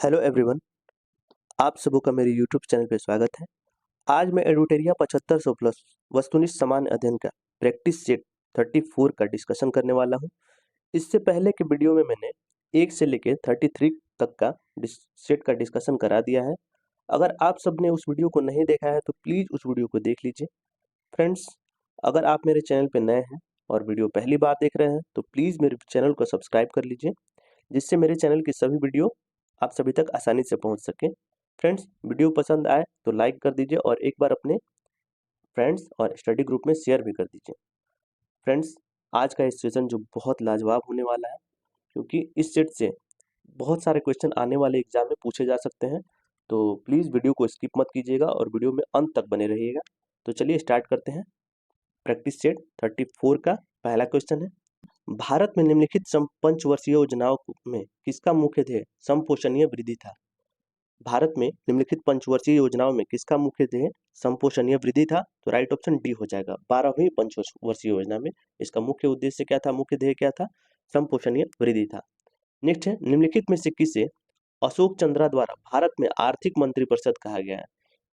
Hello everyone, आप सबों का मेरे यूट्यूब चैनल पे स्वागत है। आज मैं एडुटेरिया 7500 प्लस वस्तुनिष्ठ सामान्य अध्ययन का प्रैक्टिस सेट 34 का डिस्कशन करने वाला हूँ। इससे पहले के वीडियो में मैंने 1 से लेकर 33 तक का सेट का डिस्कशन करा दिया है। अगर आप सबने उस वीडियो को नहीं देखा है तो प्लीज़ उस वीडियो को देख लीजिए। फ्रेंड्स, अगर आप मेरे चैनल पर नए हैं और वीडियो पहली बार देख रहे हैं तो प्लीज़ मेरे चैनल को सब्सक्राइब कर लीजिए, जिससे मेरे चैनल की सभी वीडियो आप सभी तक आसानी से पहुंच सके। फ्रेंड्स, वीडियो पसंद आए तो लाइक कर दीजिए और एक बार अपने फ्रेंड्स और स्टडी ग्रुप में शेयर भी कर दीजिए। फ्रेंड्स, आज का इस सेशन जो बहुत लाजवाब होने वाला है, क्योंकि इस सेट से बहुत सारे क्वेश्चन आने वाले एग्जाम में पूछे जा सकते हैं। तो प्लीज़ वीडियो को स्किप मत कीजिएगा और वीडियो में अंत तक बने रहिएगा। तो चलिए स्टार्ट करते हैं। प्रैक्टिस सेट 34 का पहला क्वेश्चन है, भारत में निम्नलिखित पंचवर्षीय योजनाओं में किसका मुख्य ध्येय संपोषणीय वृद्धि था? भारत में निम्नलिखित पंचवर्षीय योजनाओं में किसका मुख्य ध्येय संपोषणीय वृद्धि था? तो राइट ऑप्शन डी हो जाएगा। 12वीं पंचवर्षीय योजना में इसका मुख्य उद्देश्य क्या था, मुख्य ध्येय क्या था? संपोषणीय वृद्धि था। नेक्स्ट है, निम्नलिखित में से किसे अशोक चंद्रा द्वारा भारत में आर्थिक मंत्रिपरिषद कहा गया है?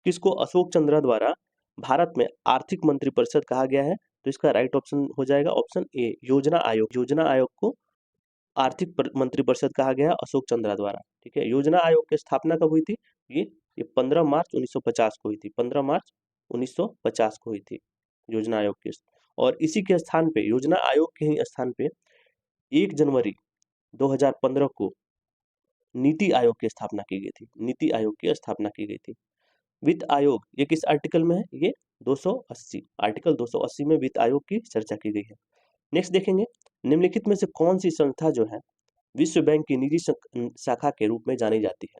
किसको अशोक चंद्रा द्वारा भारत में आर्थिक मंत्रिपरिषद कहा गया है? तो इसका राइट ऑप्शन हो जाएगा ऑप्शन ए, योजना आयोग। योजना आयोग को आर्थिक मंत्रिपरिषद कहा गया है अशोक चंद्रा द्वारा। ठीक है, योजना आयोग की स्थापना कब हुई थी? ये 15 मार्च 1950 को हुई थी। 15 मार्च 1950 को हुई थी योजना आयोग की। और इसी के स्थान पे, योजना आयोग के ही स्थान पे 1 जनवरी 2015 को नीति आयोग की स्थापना की गई थी। नीति आयोग की स्थापना की गई थी। वित्त आयोग ये किस आर्टिकल में है? ये 280, आर्टिकल 280 में वित्त आयोग की चर्चा की गई है। नेक्स्ट देखेंगे, निम्नलिखित में से कौन सी संस्था जो है विश्व बैंक की निजी शाखा के रूप में जानी जाती है?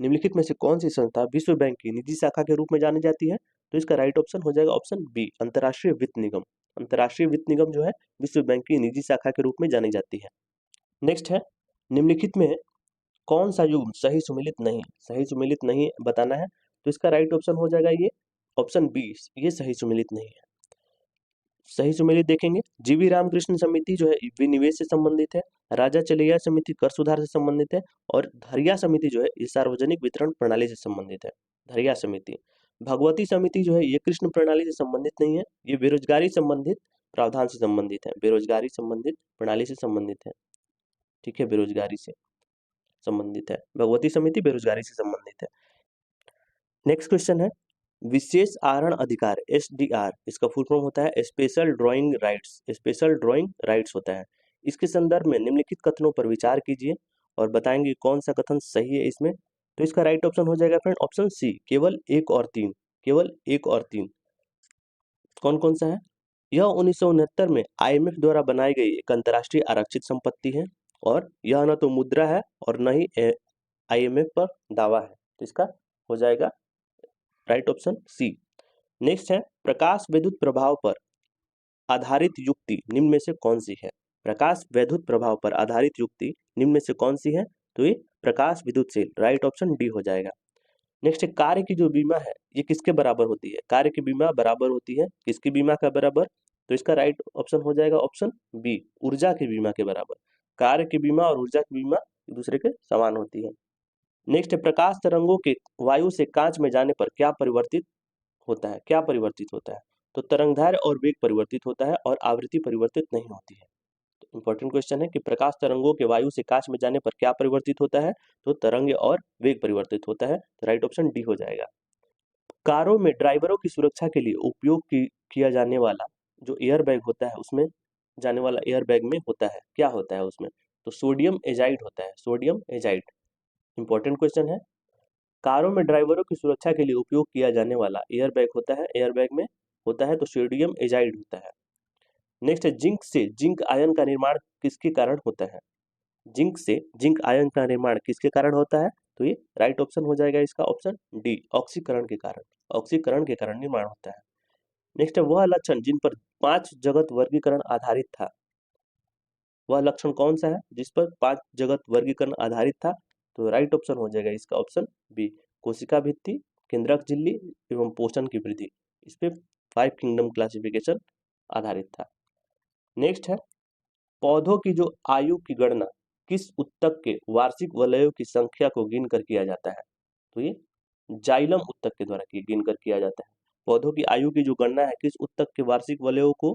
निम्नलिखित में से कौन सी संस्था विश्व बैंक की निजी शाखा के रूप में जानी जाती है? तो इसका राइट ऑप्शन हो जाएगा ऑप्शन बी, अंतर्राष्ट्रीय वित्त निगम। अंतर्राष्ट्रीय वित्त निगम जो है विश्व बैंक की निजी शाखा के रूप में जानी जाती है। नेक्स्ट है, निम्नलिखित में कौन सा युग्म सही सुमेलित नहीं? सही सुमेलित नहीं बताना है, तो इसका राइट ऑप्शन हो जाएगा ये ऑप्शन बी, ये सही सुमेलित नहीं है। सही सुमेलित देखेंगे, जीवी रामकृष्ण समिति जो है विनिवेश से संबंधित है, राजा चलैया समिति कर सुधार से संबंधित है, और धरिया समिति जो है ये सार्वजनिक वितरण प्रणाली से संबंधित है। धरिया समिति। भगवती समिति जो है ये कृष्ण प्रणाली से संबंधित नहीं है, ये बेरोजगारी संबंधित प्रावधान से संबंधित है, बेरोजगारी संबंधित प्रणाली से संबंधित है। ठीक है, बेरोजगारी से संबंधित है भगवती समिति, बेरोजगारी से संबंधित है। नेक्स्ट क्वेश्चन है, विशेष आहरण अधिकार SDR, इसका फुल फॉर्म होता है special drawing rights. Special drawing rights होता है। इसके संदर्भ में निम्नलिखित कथनों पर विचार कीजिए और बताएंगे कौन सा कथन सही है इसमें। तो इसका राइट ऑप्शन हो जाएगा फ्रेंड ऑप्शन सी, केवल 1 और 3। केवल 1 और 3 कौन कौन सा है? यह 1969 में IMF द्वारा बनाई गई एक अंतर्राष्ट्रीय आरक्षित संपत्ति है, और यह न तो मुद्रा है और न ही IMF पर दावा है। तो इसका हो जाएगा राइट ऑप्शन सी। नेक्स्ट है, प्रकाश वैद्युत प्रभाव पर आधारित युक्ति निम्न में से कौन सी है? प्रकाश वैद्युत प्रभाव पर आधारित युक्ति निम्न में से कौन सी है? तो ये प्रकाश विद्युतशील, राइट ऑप्शन डी हो जाएगा। नेक्स्ट है, कार्य की जो बीमा है ये किसके बराबर होती है? कार्य की बीमा बराबर होती है किसकी बीमा का बराबर? तो इसका राइट ऑप्शन हो जाएगा ऑप्शन बी, ऊर्जा की बीमा के बराबर। कार्य की बीमा और ऊर्जा की बीमा एक दूसरे के समान होती है। नेक्स्ट है, प्रकाश तरंगों के वायु से कांच में जाने पर क्या परिवर्तित होता है? क्या परिवर्तित होता है? तो तरंगदैर्घ्य और वेग परिवर्तित होता है और आवृत्ति परिवर्तित नहीं होती है। तो इंपॉर्टेंट क्वेश्चन है कि प्रकाश तरंगों के वायु से कांच में जाने पर क्या परिवर्तित होता है? तो तरंग और वेग परिवर्तित होता है। तो राइट ऑप्शन डी हो जाएगा। कारों में ड्राइवरों की सुरक्षा के लिए उपयोग किया जाने वाला जो एयर बैग होता है, उसमें जाने वाला एयर बैग में होता है, क्या होता है उसमें? तो सोडियम एजाइड होता है, सोडियम एजाइड। इंपॉर्टेंट क्वेश्चन है, कारों में ड्राइवरों की सुरक्षा के लिए उपयोग किया जाने वाला एयर बैग होता है, एयर बैग में होता है तो सोडियम एजाइड होता है। नेक्स्ट है, जिंक से जिंक आयन का निर्माण किसके कारण होता है? जिंक से जिंक आयन का निर्माण किसके कारण होता है? तो ये राइट ऑप्शन हो जाएगा इसका ऑप्शन डी, ऑक्सीकरण के कारण। ऑक्सीकरण के कारण निर्माण होता है। नेक्स्ट है, वह लक्षण जिन पर 5 जगत वर्गीकरण आधारित था, वह लक्षण कौन सा है जिस पर 5 जगत वर्गीकरण आधारित था? तो राइट ऑप्शन हो जाएगा इसका ऑप्शन बी, कोशिका भित्ति, केंद्रक झिल्ली एवं पोषण की वृद्धि। इस पे 5 किंगडम क्लासिफिकेशन आधारित था। नेक्स्ट है, पौधों की जो आयु की गणना किस उत्तक के वार्षिक वलयों की संख्या को गिनकर किया जाता है? तो ये जाइलम उत्तक के द्वारा गिनकर किया जाता है। पौधों की आयु की जो गणना है किस उत्तक के वार्षिक वलयों को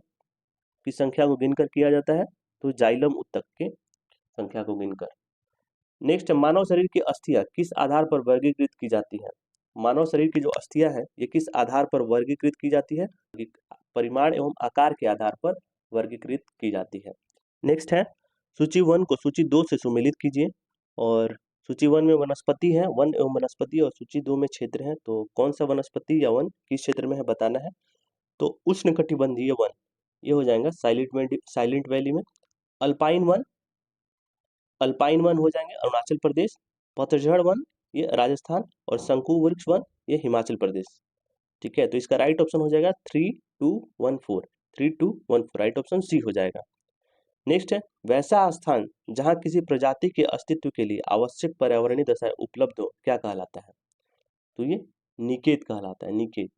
की संख्या को गिनकर किया जाता है? तो जाइलम उत्तक के संख्या को गिनकर। नेक्स्ट, मानव शरीर की अस्थियां किस आधार पर वर्गीकृत की जाती है? मानव शरीर की जो अस्थियां है ये किस आधार पर वर्गीकृत की जाती है? परिमाण एवं आकार के आधार पर वर्गीकृत की जाती है। नेक्स्ट है, सूची 1 को सूची 2 से सुमेलित कीजिए। और सूची 1 में वनस्पति है, वन एवं वनस्पति, और सूची 2 में क्षेत्र है। तो कौन सा वनस्पति या वन किस क्षेत्र में है बताना है। तो उष्णकटिबंधीय वन ये हो जाएगा साइलेंट वैली में। अल्पाइन वन हो जाएंगे अरुणाचल प्रदेश। पतझड़ वन ये राजस्थान, और शंकु वृक्ष वन ये हिमाचल प्रदेश। ठीक है, तो इसका राइट ऑप्शन हो जाएगा 3214। 3214 राइट ऑप्शन सी हो जाएगा। नेक्स्ट है, वैसा स्थान जहां किसी प्रजाति के अस्तित्व के लिए आवश्यक पर्यावरणीय दशाएं उपलब्ध हो क्या कहलाता है? तो ये निकेत कहलाता है, निकेत।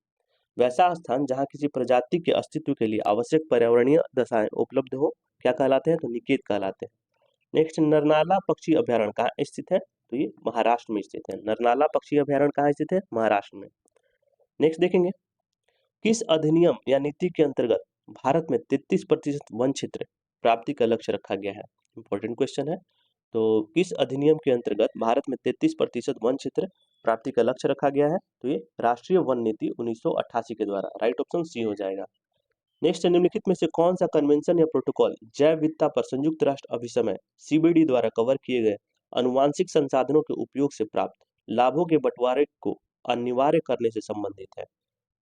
वैसा स्थान जहां किसी प्रजाति के अस्तित्व के लिए आवश्यक पर्यावरणीय दशाएं उपलब्ध हो क्या कहलाते हैं? तो निकेत कहलाते हैं। नेक्स्ट, नरनाला पक्षी अभ्यारण्य कहाँ स्थित है? तो ये महाराष्ट्र में स्थित है। नरनाला पक्षी अभ्यारण्य कहाँ स्थित है? महाराष्ट्र में। नेक्स्ट देखेंगे, किस अधिनियम या नीति के अंतर्गत भारत में 33% वन क्षेत्र प्राप्ति का लक्ष्य रखा गया है? इंपॉर्टेंट क्वेश्चन है। तो किस अधिनियम के अंतर्गत भारत में 33% वन क्षेत्र प्राप्ति का लक्ष्य रखा गया है? तो ये राष्ट्रीय वन नीति 1988 के द्वारा। राइट ऑप्शन सी हो जाएगा। नेक्स्ट, निम्नलिखित में से कौन सा कन्वेंशन या प्रोटोकॉल जैव विविधता पर संयुक्त राष्ट्र अभिसमय CBD द्वारा कवर किए गए अनुवांशिक संसाधनों के उपयोग से प्राप्त लाभों के बंटवारे को अनिवार्य करने से संबंधित है?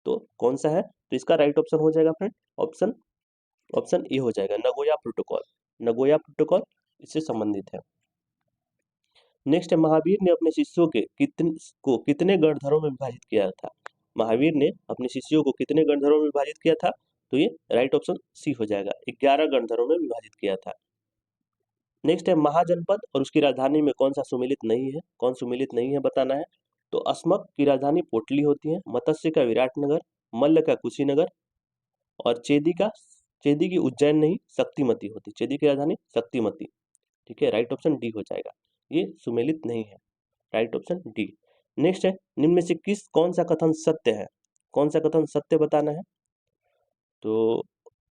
तो कौन सा है? तो इसका राइट ऑप्शन हो जाएगा फ्रेंड ऑप्शन ए हो जाएगा, नगोया प्रोटोकॉल। नगोया प्रोटोकॉल इससे संबंधित है। नेक्स्ट है, महावीर ने अपने शिष्यों के कितने गणधरों में विभाजित किया था? महावीर ने अपने शिष्यों को कितने गणधरों में विभाजित किया था? तो ये राइट ऑप्शन सी हो जाएगा, 11 गणधरों में विभाजित किया था। नेक्स्ट है, महाजनपद और उसकी राजधानी में कौन सा सुमेलित नहीं है? कौन सुमेलित नहीं है बताना है। तो अस्मक की राजधानी पोटली होती है, मत्स्य का विराटनगर, मल्ल का कुशीनगर, और चेदी की उज्जैन नहीं शक्तिमती होती। चेदी की राजधानी शक्तिमती। ठीक है, राइट ऑप्शन डी हो जाएगा, ये सुमेलित नहीं है। Right option D. नेक्स्ट है, निम्न में से कौन सा कथन सत्य है? कौन सा कथन सत्य बताना है। तो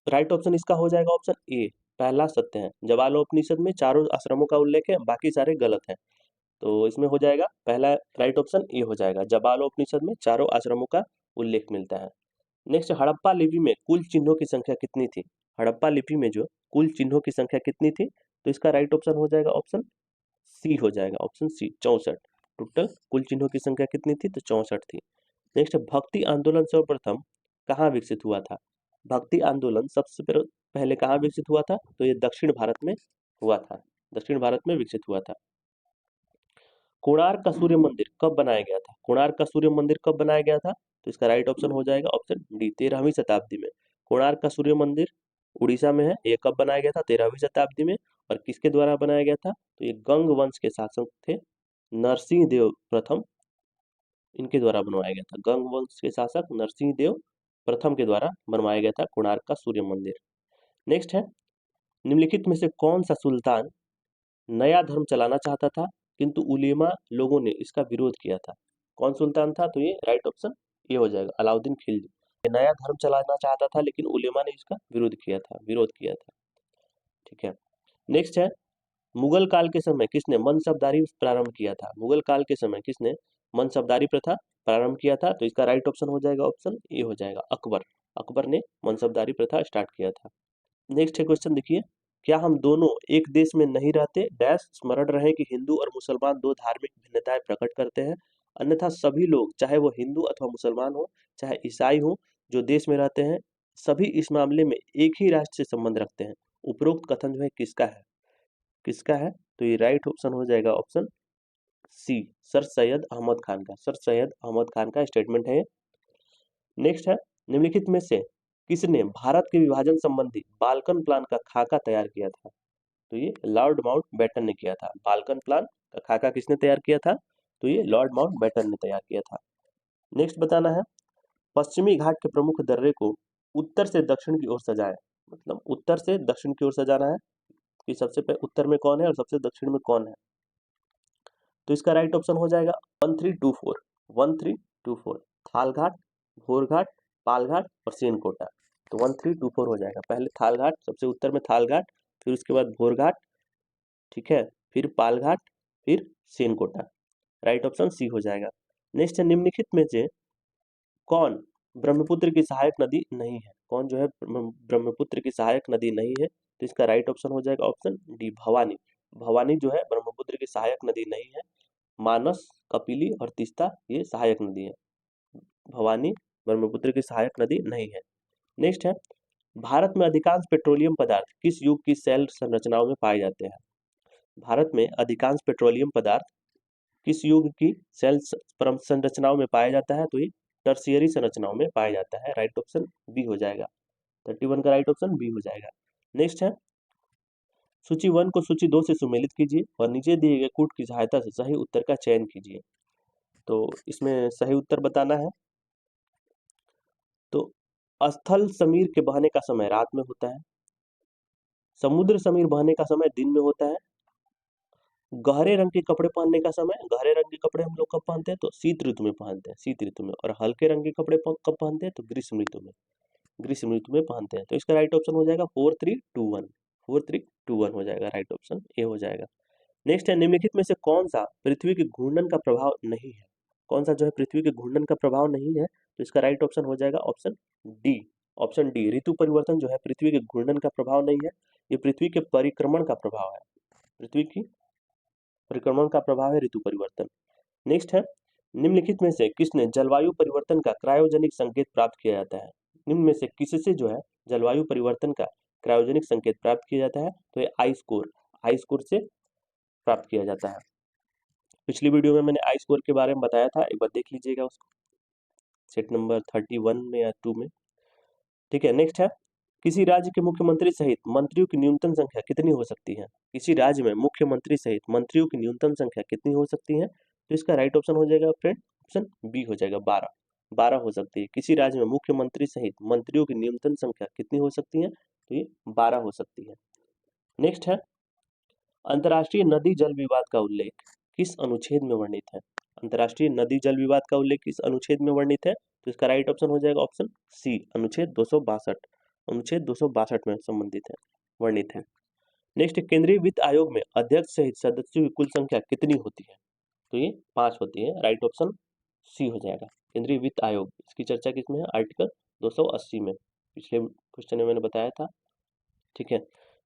राइट ऑप्शन इसका हो जाएगा ऑप्शन ए, पहला सत्य है। जवालोपनिषद में चारों आश्रमों का उल्लेख है, बाकी सारे गलत हैं। तो इसमें हो जाएगा पहला, राइट ऑप्शन ए हो जाएगा, जवालोपनिषद में चारों आश्रमों का उल्लेख मिलता है। नेक्स्ट, हड़प्पा लिपि में कुल चिन्हों की संख्या कितनी थी? हड़प्पा लिपि में जो कुल चिन्हों की संख्या कितनी थी? तो इसका राइट ऑप्शन हो जाएगा ऑप्शन सी हो जाएगा, ऑप्शन सी 64। टोटल कुल चिन्हों की संख्या कितनी थी? तो 64 थी। नेक्स्ट, भक्ति आंदोलन सर्वप्रथम कहाँ विकसित हुआ था? भक्ति आंदोलन सबसे पहले कहाँ विकसित हुआ था? तो ये दक्षिण भारत में हुआ था, दक्षिण भारत में विकसित हुआ था। कोणार्क का सूर्य मंदिर कब बनाया गया था? कोणार्क का सूर्य मंदिर कब बनाया गया था? तो इसका राइट ऑप्शन हो जाएगा ऑप्शन डी, 13वीं शताब्दी में। कोणार्क का सूर्य मंदिर उड़ीसा में है, ये कब बनाया गया था? 13वीं शताब्दी में। और किसके द्वारा बनाया गया था? तो ये गंग वंश के शासक थे नरसिंह देव प्रथम, इनके द्वारा बनवाया गया था। गंग वंश के शासक नरसिंह देव प्रथम के द्वारा बनवाया गया था कोणार्क का सूर्य मंदिर। नेक्स्ट है, निम्नलिखित में से कौन सा सुल्तान नया धर्म चलाना चाहता था किंतु उलेमा लोगों ने इसका विरोध किया था? कौन सुल्तान था? तो ये राइट ऑप्शन ये हो जाएगा, अलाउद्दीन खिलजी। ये नया धर्म चलाना चाहता था लेकिन उलेमा ने इसका विरोध किया था। ठीक है, नेक्स्ट है, मुगल काल के समय किसने मनसबदारी प्रारंभ किया था? मुगल काल के समय किसने मनसबदारी प्रथा प्रारंभ किया था? तो इसका राइट ऑप्शन हो जाएगा ऑप्शन ए हो जाएगा, अकबर। अकबर ने मनसबदारी प्रथा स्टार्ट किया था। नेक्स्ट है क्वेश्चन देखिए, क्या हम दोनों एक देश में नहीं रहते डैश स्मरण रहे कि हिंदू और मुसलमान दो धार्मिक भिन्नताएं प्रकट करते हैं, अन्यथा सभी लोग चाहे वो हिंदू अथवा मुसलमान हो चाहे ईसाई हो जो देश में रहते हैं सभी इस मामले में एक ही राष्ट्र से संबंध रखते हैं। उपरोक्त कथन जो है किसका है? तो ये राइट ऑप्शन हो जाएगा option C, sir Syed Ahmad Khan का। सर सैयद अहमद खान का स्टेटमेंट है। नेक्स्ट है, निम्नलिखित में से किसने भारत के विभाजन संबंधी बाल्कन प्लान का खाका तैयार किया था? तो ये लॉर्ड माउंटबेटन ने किया था। बाल्कन प्लान का खाका किसने तैयार किया था? तो ये लॉर्ड माउंटबेटन ने तैयार किया था। नेक्स्ट बताना है, पश्चिमी घाट के प्रमुख दर्रे को उत्तर से दक्षिण की ओर सजाएं, मतलब उत्तर से दक्षिण की ओर सजाना है। कि सबसे उत्तर में कौन है और सबसे दक्षिण में कौन है। तो इसका राइट ऑप्शन हो जाएगा 1324, 1324 थालघाट, भोरघाट, पालघाट और सेनकोटा। तो 1324 हो जाएगा। पहले थालघाट, सबसे उत्तर में थालघाट, फिर उसके बाद भोरघाट, ठीक है, फिर पालघाट, फिर सेनकोटा। राइट ऑप्शन सी हो जाएगा। नेक्स्ट है, निम्नलिखित में से कौन ब्रह्मपुत्र की सहायक नदी नहीं है। कौन जो है ब्रह्मपुत्र की सहायक नदी नहीं है। तो इसका राइट ऑप्शन हो जाएगा ऑप्शन डी, भवानी। भवानी जो है ब्रह्मपुत्र की सहायक नदी नहीं है। मानस, कपिली और तीस्ता ये सहायक नदी है। भवानी ब्रह्मपुत्र की सहायक नदी नहीं है। नेक्स्ट है, भारत में अधिकांश पेट्रोलियम पदार्थ किस युग की शैल संरचनाओं में पाए जाते हैं। भारत में अधिकांश पेट्रोलियम पदार्थ किस युग की शैल संरचनाओं में पाया जाता है। तो ये टर्शियरी संरचनाओं में पाया जाता है। राइट ऑप्शन बी हो जाएगा। 31 का राइट ऑप्शन बी हो जाएगा। नेक्स्ट है, सूची 1 को सूची 2 से सुमेलित कीजिए और नीचे दिए गए कूट की सहायता से सही उत्तर का चयन कीजिए। तो इसमें सही उत्तर बताना है। तो स्थल समीर के बहने का समय रात में होता है। समुद्र समीर बहने का समय दिन में होता है। गहरे रंग के कपड़े पहनने का समय, गहरे रंग के कपड़े हम लोग कब पहनते हैं, तो शीत ऋतु में पहनते हैं, शीत ऋतु में। और हल्के रंग के कपड़े कब पहनते हैं, तो ग्रीष्म ऋतु में, ग्रीष्म ऋतु में पहनते हैं। तो इसका राइट ऑप्शन हो जाएगा 4321, 4321 हो जाएगा। राइट ऑप्शन ए हो जाएगा। नेक्स्ट है, निम्नलिखित में से कौन सा पृथ्वी के घूर्णन का प्रभाव नहीं है। कौन सा जो है पृथ्वी के घूर्णन का प्रभाव नहीं है। तो इसका राइट ऑप्शन हो जाएगा ऑप्शन डी, ऑप्शन डी। ऋतु परिवर्तन जो है पृथ्वी के घूर्णन का प्रभाव नहीं है, ये पृथ्वी के परिक्रमण का प्रभाव है। पृथ्वी की परिक्रमण का प्रभाव है ऋतु परिवर्तन। नेक्स्ट है, निम्नलिखित में से किसने जलवायु परिवर्तन का क्रायोजेनिक संकेत प्राप्त किया जाता है। निम्न में से किससे जो है जलवायु परिवर्तन का क्रायोजेनिक संकेत प्राप्त किया जाता है। तो ये आई स्कोर से प्राप्त किया जाता है। पिछली वीडियो में मैंने आई स्कोर के बारे में बताया था, एक बार देख लीजिएगा उसको, सेट नंबर 31 में या 2 में। ठीक है, नेक्स्ट है, किसी राज्य के मुख्यमंत्री सहित मंत्रियों की न्यूनतम संख्या कितनी हो सकती है। किसी राज्य में मुख्यमंत्री सहित मंत्रियों की न्यूनतम संख्या कितनी हो सकती है। तो इसका राइट ऑप्शन हो जाएगा फ्रेंड ऑप्शन बी हो जाएगा, 12 हो सकती है। किसी राज्य में मुख्यमंत्री सहित मंत्रियों की न्यूनतम संख्या कितनी हो सकती है, तो ये 12 हो सकती है। नेक्स्ट है, अंतर्राष्ट्रीय नदी जल विवाद का उल्लेख किस अनुच्छेद में वर्णित है। अंतर्राष्ट्रीय नदी जल विवाद का उल्लेख किस अनुच्छेद में वर्णित है। तो इसका राइट ऑप्शन हो जाएगा ऑप्शन सी, अनुच्छेद 262, अनुच्छेद 262 में संबंधित है, वर्णित है। नेक्स्ट, केंद्रीय वित्त आयोग में अध्यक्ष सहित सदस्यों की कुल संख्या कितनी होती है। तो ये 5 होती है। राइट ऑप्शन सी हो जाएगा। केंद्रीय वित्त आयोग, इसकी चर्चा किसमें है, आर्टिकल 280 में, पिछले क्वेश्चन में मैंने बताया था। ठीक है,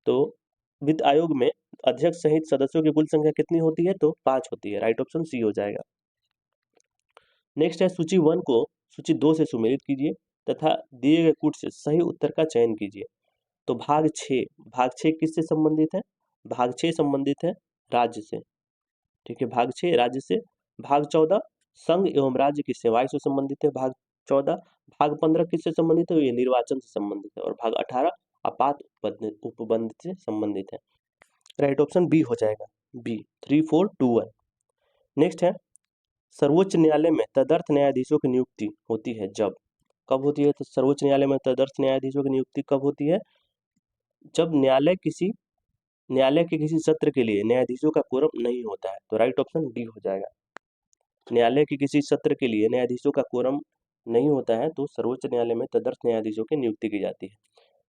तो वित्त आयोग में अध्यक्ष सहित सदस्यों की कुल संख्या कितनी होती है, तो 5 होती है। राइट ऑप्शन सी हो जाएगा। नेक्स्ट है, सूची 1 को सूची 2 से सुमेलित कीजिए तथा दिए गए कूट से सही उत्तर का चयन कीजिए। तो भाग 6 किससे संबंधित है, भाग 6 संबंधित है राज्य से। ठीक है, भाग 6 राज्य से। भाग 14 संघ एवं राज्य की सेवाएं से संबंधित है, भाग 14। भाग 15 किससे संबंधित है, ये निर्वाचन से संबंधित है। और भाग 18 आपात उपबंध से संबंधित है। राइट ऑप्शन बी हो जाएगा, बी, 3421। नेक्स्ट है, सर्वोच्च न्यायालय में तदर्थ न्यायाधीशों की नियुक्ति होती है जब, कब होती है। तो सर्वोच्च न्यायालय में तदर्थ न्यायाधीशों की नियुक्ति कब होती है, जब न्यायालय के किसी सत्र के लिए न्यायाधीशों का कोरम नहीं होता है। तो राइट ऑप्शन डी हो जाएगा। न्यायालय के किसी सत्र के लिए न्यायाधीशों का कोरम नहीं होता है तो सर्वोच्च न्यायालय में तदर्थ न्यायाधीशों की नियुक्ति की जाती है।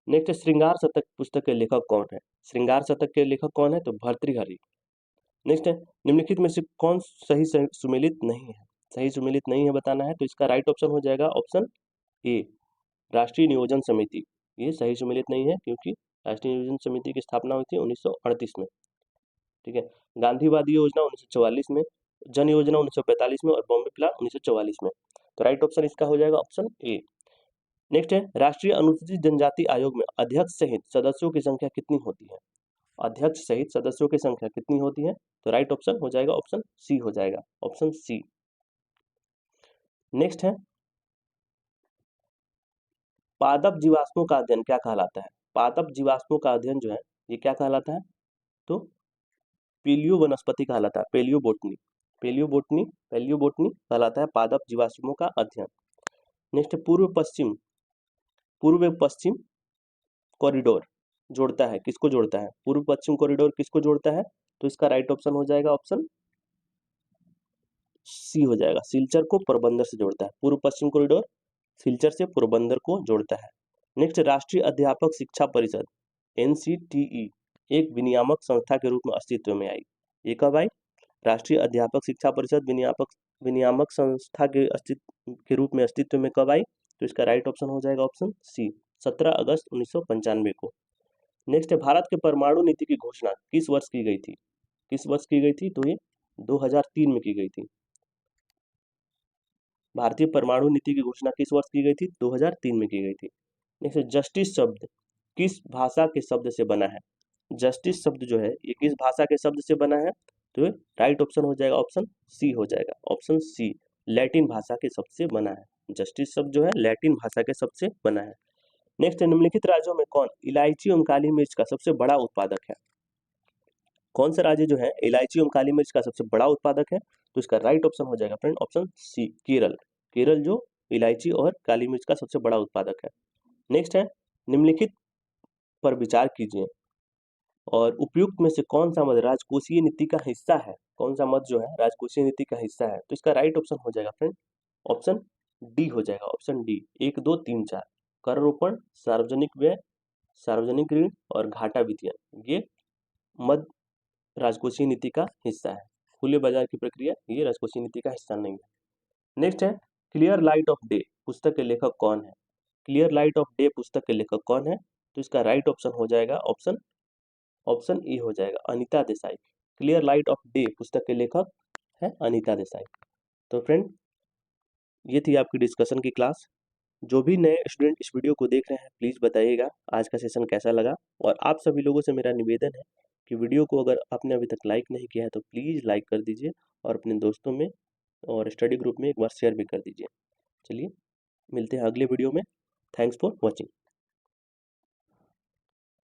नेक्स्ट, श्रृंगार शतक पुस्तक के लेखक कौन है। श्रृंगार शतक के लेखक कौन है, तो भर्तृहरि। नेक्स्ट है, निम्नलिखित में से कौन सही सुमेलित नहीं है, सही सुमेलित नहीं है बताना है। तो इसका राइट ऑप्शन हो जाएगा ऑप्शन ए, राष्ट्रीय नियोजन समिति। ये सही सुमेलित नहीं है क्योंकि राष्ट्रीय नियोजन समिति की स्थापना हुई थी 1938 में। ठीक है, गांधीवादी योजना 1944 में, जन योजना 1945 में और बॉम्बे प्लान 1944 में। तो राइट ऑप्शन इसका हो जाएगा ऑप्शन ए। नेक्स्ट है, राष्ट्रीय अनुसूचित जनजाति आयोग में अध्यक्ष सहित सदस्यों की संख्या कितनी होती है। अध्यक्ष सहित सदस्यों की संख्या कितनी होती है, तो राइट ऑप्शन हो जाएगा ऑप्शन सी हो जाएगा, ऑप्शन सी। नेक्स्ट है, पादप जीवाश्मों का अध्ययन क्या कहलाता है। पादप जीवाश्मों का अध्ययन जो है ये क्या कहलाता है, तो पेलियो वनस्पति कहलाता है, पेलियोबोटनी, पेलियोबोटनी कहलाता है पादप जीवाश्मों का अध्ययन। नेक्स्ट, पूर्व पश्चिम कॉरिडोर जोड़ता है, किसको जोड़ता है? पूर्व पश्चिम कॉरिडोर किसको जोड़ता है? तो इसका राइट ऑप्शन हो जाएगा ऑप्शन सी हो जाएगा, सिलचर को पोरबंदर से जोड़ता है। पूर्व पश्चिम कॉरिडोर सिलचर से पोरबंदर को जोड़ता है। नेक्स्ट, राष्ट्रीय अध्यापक शिक्षा परिषद एनसीटीई एक विनियामक संस्था के रूप में अस्तित्व में आई। ये कब आई? राष्ट्रीय अध्यापक शिक्षा परिषद विनियामक संस्था के अस्तित्व के रूप में अस्तित्व में कब आई? तो इसका राइट ऑप्शन हो जाएगा ऑप्शन सी, 17 अगस्त 1995 को। नेक्स्ट है, भारत के परमाणु नीति की घोषणा किस वर्ष की गई थी? किस वर्ष की गई थी? तो ये 2003 में की गई थी। भारतीय परमाणु नीति की घोषणा किस वर्ष की गई थी? 2003 में की गई थी। नेक्स्ट, जस्टिस शब्द किस भाषा के शब्द से बना है? जस्टिस शब्द जो है ये किस भाषा के शब्द से बना है? तो राइट ऑप्शन हो जाएगा ऑप्शन सी हो जाएगा, ऑप्शन सी, लैटिन भाषा के शब्द से बना है। जस्टिस शब्द जो है लैटिन भाषा के शब्द से बना है। नेक्स्ट, निम्नलिखित राज्यों में कौन इलायची एवं काली मिर्च का सबसे बड़ा उत्पादक है? कौन सा राज्य जो है इलायची एवं काली मिर्च का सबसे बड़ा उत्पादक है? तो इसका राइट ऑप्शन हो जाएगा friend option C, Kerala. Kerala जो इलायची और काली मिर्च का सबसे बड़ा उत्पादक है। नेक्स्ट है, निम्नलिखित पर विचार कीजिए और उपयुक्त में से कौन सा मत राजकोषीय नीति का हिस्सा है? कौन सा मत जो है राजकोषीय नीति का हिस्सा है? तो इसका राइट ऑप्शन हो जाएगा फ्रेंड ऑप्शन डी हो जाएगा, ऑप्शन डी, 1, 2, 3, 4। कर रोपण, सार्वजनिक व्यय, सार्वजनिक ऋण और घाटा वित्तीयन, ये मद राजकोषीय नीति का हिस्सा है। खुले बाजार की प्रक्रिया ये राजकोषीय नीति का हिस्सा नहीं है। नेक्स्ट है, क्लियर लाइट ऑफ डे पुस्तक के लेखक कौन है? क्लियर लाइट ऑफ डे पुस्तक के लेखक कौन है? तो इसका राइट ऑप्शन हो जाएगा ऑप्शन ए हो जाएगा, Anita Desai. Clear light of day पुस्तक के लेखक है अनीता देसाई। तो फ्रेंड, ये थी आपकी डिस्कशन की क्लास। जो भी नए स्टूडेंट इस वीडियो को देख रहे हैं प्लीज़ बताइएगा आज का सेशन कैसा लगा। और आप सभी लोगों से मेरा निवेदन है कि वीडियो को अगर आपने अभी तक लाइक नहीं किया है तो प्लीज़ लाइक कर दीजिए और अपने दोस्तों में और स्टडी ग्रुप में एक बार शेयर भी कर दीजिए। चलिए मिलते हैं अगले वीडियो में। Thanks for watching.